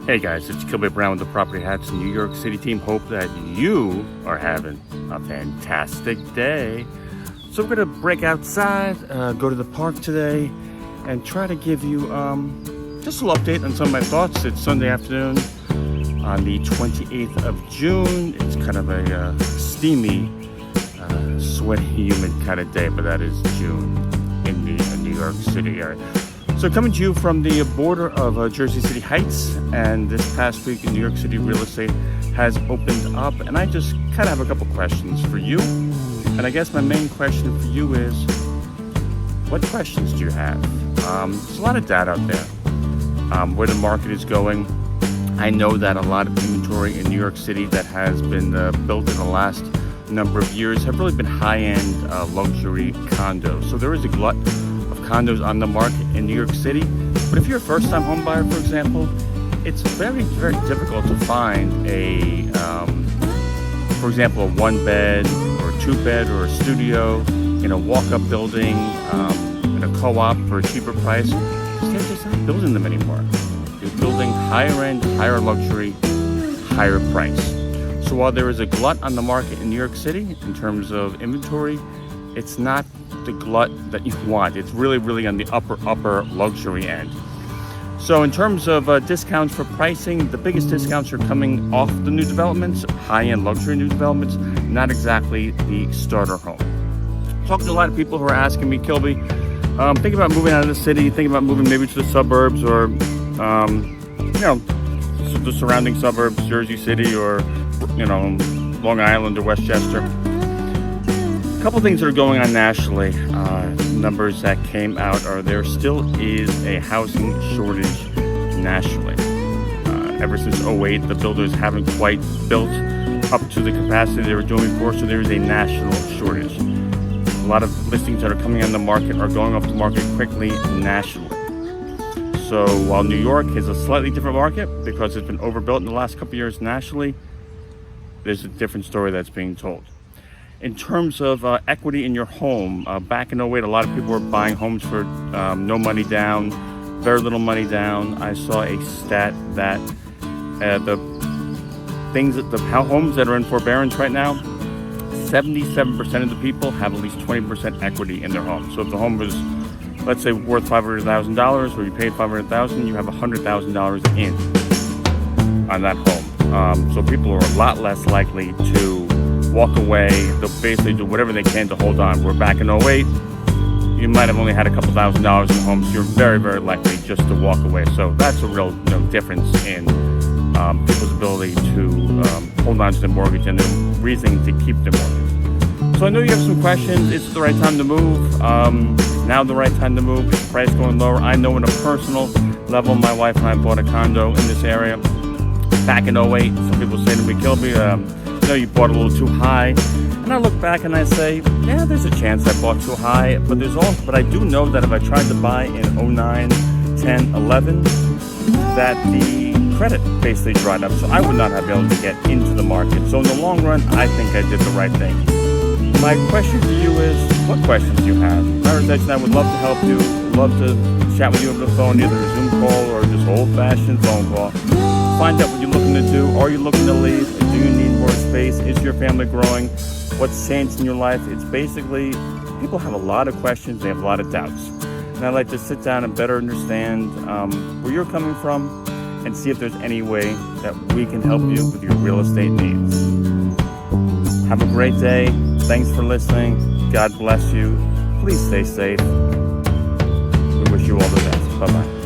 Hey guys, it's Kilby Browne with the Property Hats New York City team. Hope that you are having a fantastic day. So we're gonna break outside, go to the park today, and try to give you just a little update on some of my thoughts. It's Sunday afternoon on the 28th of June. It's kind of a steamy, sweaty, humid kind of day, but that is June in the New York City area. So coming to you from the border of Jersey City Heights, and this past week in New York City, real estate has opened up, and I just kind of have a couple questions for you. And I guess my main question for you is, what questions do you have? There's a lot of data out there, where the market is going. I know that a lot of inventory in New York City that has been built in the last number of years have really been high-end luxury condos. So there is a glut of condos on the market in New York City. But if you're a first-time home buyer, for example, it's very, very difficult to find for example, a one-bed or a two-bed or a studio in a walk-up building, in a co-op for a cheaper price. They're just not building them anymore. They're building higher-end, higher luxury, higher price. So while there is a glut on the market in New York City in terms of inventory, it's not the glut that you want. It's really on the upper luxury end. So in terms of discounts for pricing, the biggest discounts are coming off the new developments, high-end luxury new developments, not exactly the starter home. Talking to a lot of people who are asking me, Kilby, thinking about moving out of the city, thinking about moving maybe to the suburbs or the surrounding suburbs, Jersey City or Long Island or Westchester. A couple things that are going on nationally. Numbers that came out are there still is a housing shortage nationally. Ever since 2008, the builders haven't quite built up to the capacity they were doing before, so there is a national shortage. A lot of listings that are coming on the market are going off the market quickly nationally. So while New York is a slightly different market because it's been overbuilt in the last couple of years nationally, there's a different story that's being told. In terms of equity in your home, back in 2008, a lot of people were buying homes for no money down, very little money down. I saw a stat that the homes that are in forbearance right now, 77% of the people have at least 20% equity in their home. So if the home was, let's say, worth $500,000, or you paid $500,000, you have $100,000 in on that home. So people are a lot less likely to walk away. They'll basically do whatever they can to hold on. We're back in 2008. You might have only had a couple $1,000s in the home, so you're very, very likely just to walk away. So that's a real difference in people's ability to hold on to the mortgage and their reasoning to keep the mortgage. So I know you have some questions. Is it the right time to move? Now the right time to move? Is the price going lower? I know on a personal level, my wife and I bought a condo in this area back in 2008. Some people say to me, Kilby, you bought a little too high. And I look back and I say, yeah, there's a chance I bought too high, but I do know that if I tried to buy in 2009, 10, 11, that the credit basically dried up, so I would not have been able to get into the market. So in the long run, I think I did the right thing. My question to you is, what questions do you have? Myers Edge and I would love to help you, love to chat with you over the phone, either a Zoom call or just old-fashioned phone call. Find out what you're looking to do. Are you looking to leave? Do you need more space? Is your family growing? What's changed in your life? It's basically, people have a lot of questions. They have a lot of doubts. And I'd like to sit down and better understand where you're coming from and see if there's any way that we can help you with your real estate needs. Have a great day. Thanks for listening. God bless you. Please stay safe. We wish you all the best. Bye-bye.